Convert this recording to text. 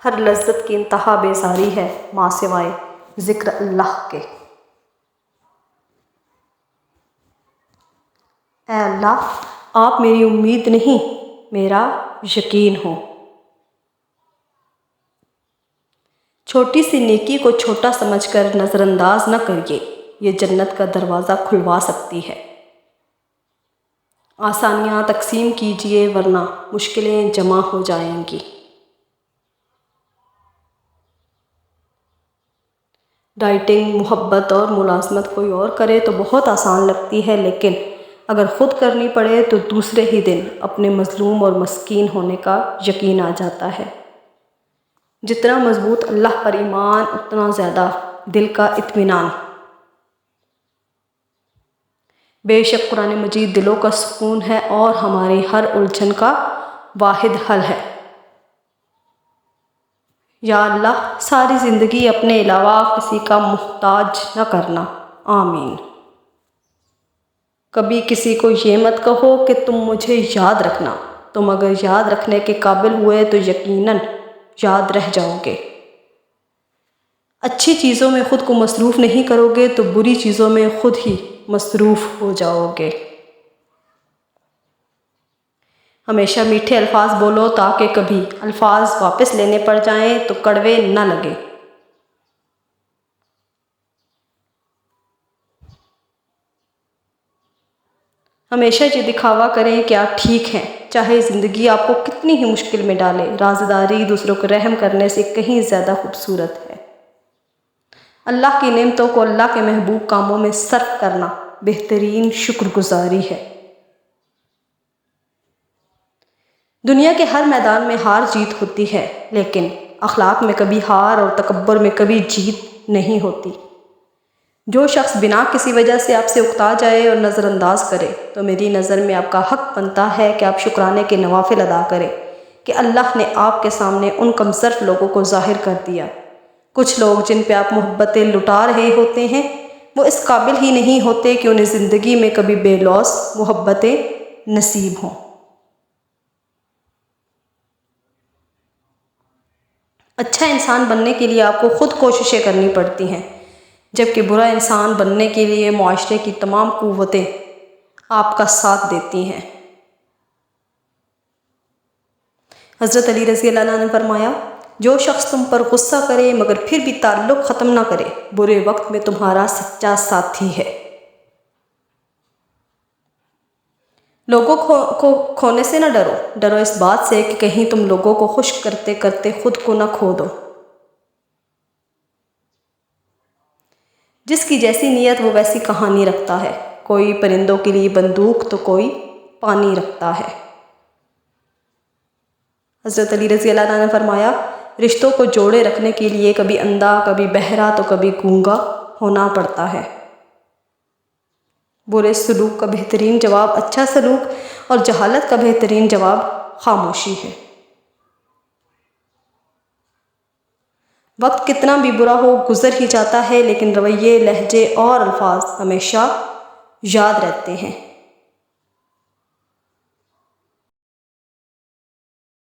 ہر لذت کی انتہا بیزاری ہے ماں سوائے ذکر اللہ کے۔ اے اللہ، آپ میری امید نہیں، میرا یقین ہو۔ چھوٹی سی نیکی کو چھوٹا سمجھ کر نظر انداز نہ کریے، یہ جنت کا دروازہ کھلوا سکتی ہے۔ آسانیاں تقسیم کیجیے ورنہ مشکلیں جمع ہو جائیں گی۔ ڈائٹنگ، محبت اور ملازمت کوئی اور کرے تو بہت آسان لگتی ہے، لیکن اگر خود کرنی پڑے تو دوسرے ہی دن اپنے مظلوم اور مسکین ہونے کا یقین آ جاتا ہے۔ جتنا مضبوط اللہ پر ایمان، اتنا زیادہ دل کا اطمینان۔ بے شک قرآن مجید دلوں کا سکون ہے اور ہماری ہر الجھن کا واحد حل ہے۔ یا اللہ، ساری زندگی اپنے علاوہ کسی کا محتاج نہ کرنا، آمین۔ کبھی کسی کو یہ مت کہو کہ تم مجھے یاد رکھنا، تم اگر یاد رکھنے کے قابل ہوئے تو یقیناً یاد رہ جاؤ گے۔ اچھی چیزوں میں خود کو مصروف نہیں کرو گے تو بری چیزوں میں خود ہی مصروف ہو جاؤ گے۔ ہمیشہ میٹھے الفاظ بولو تاکہ کبھی الفاظ واپس لینے پڑ جائیں تو کڑوے نہ لگیں۔ ہمیشہ یہ دکھاوا کریں کہ آپ ٹھیک ہیں، چاہے زندگی آپ کو کتنی ہی مشکل میں ڈالے۔ رازداری دوسروں کو رحم کرنے سے کہیں زیادہ خوبصورت ہے۔ اللہ کی نعمتوں کو اللہ کے محبوب کاموں میں صرف کرنا بہترین شکر گزاری ہے۔ دنیا کے ہر میدان میں ہار جیت ہوتی ہے، لیکن اخلاق میں کبھی ہار اور تکبر میں کبھی جیت نہیں ہوتی۔ جو شخص بنا کسی وجہ سے آپ سے اکتا جائے اور نظر انداز کرے تو میری نظر میں آپ کا حق بنتا ہے کہ آپ شکرانے کے نوافل ادا کریں کہ اللہ نے آپ کے سامنے ان کم ظرف لوگوں کو ظاہر کر دیا۔ کچھ لوگ جن پہ آپ محبتیں لٹا رہے ہوتے ہیں وہ اس قابل ہی نہیں ہوتے کہ انہیں زندگی میں کبھی بے لوث محبتیں نصیب ہوں۔ اچھا انسان بننے کے لیے آپ کو خود کوششیں کرنی پڑتی ہیں، جبکہ برا انسان بننے کے لیے معاشرے کی تمام قوتیں آپ کا ساتھ دیتی ہیں۔ حضرت علی رضی اللہ عنہ نے فرمایا، جو شخص تم پر غصہ کرے مگر پھر بھی تعلق ختم نہ کرے، برے وقت میں تمہارا سچا ساتھی ہے۔ لوگوں کو کھونے سے نہ ڈرو، ڈرو اس بات سے کہ کہیں تم لوگوں کو خوش کرتے کرتے خود کو نہ کھو دو۔ جس کی جیسی نیت وہ ویسی کہانی رکھتا ہے، کوئی پرندوں کے لیے بندوق تو کوئی پانی رکھتا ہے۔ حضرت علی رضی اللہ عنہ نے فرمایا، رشتوں کو جوڑے رکھنے کے لیے کبھی اندھا، کبھی بہرا تو کبھی گونگا ہونا پڑتا ہے۔ برے سلوک کا بہترین جواب اچھا سلوک اور جہالت کا بہترین جواب خاموشی ہے۔ وقت کتنا بھی برا ہو گزر ہی جاتا ہے، لیکن رویے، لہجے اور الفاظ ہمیشہ یاد رہتے ہیں۔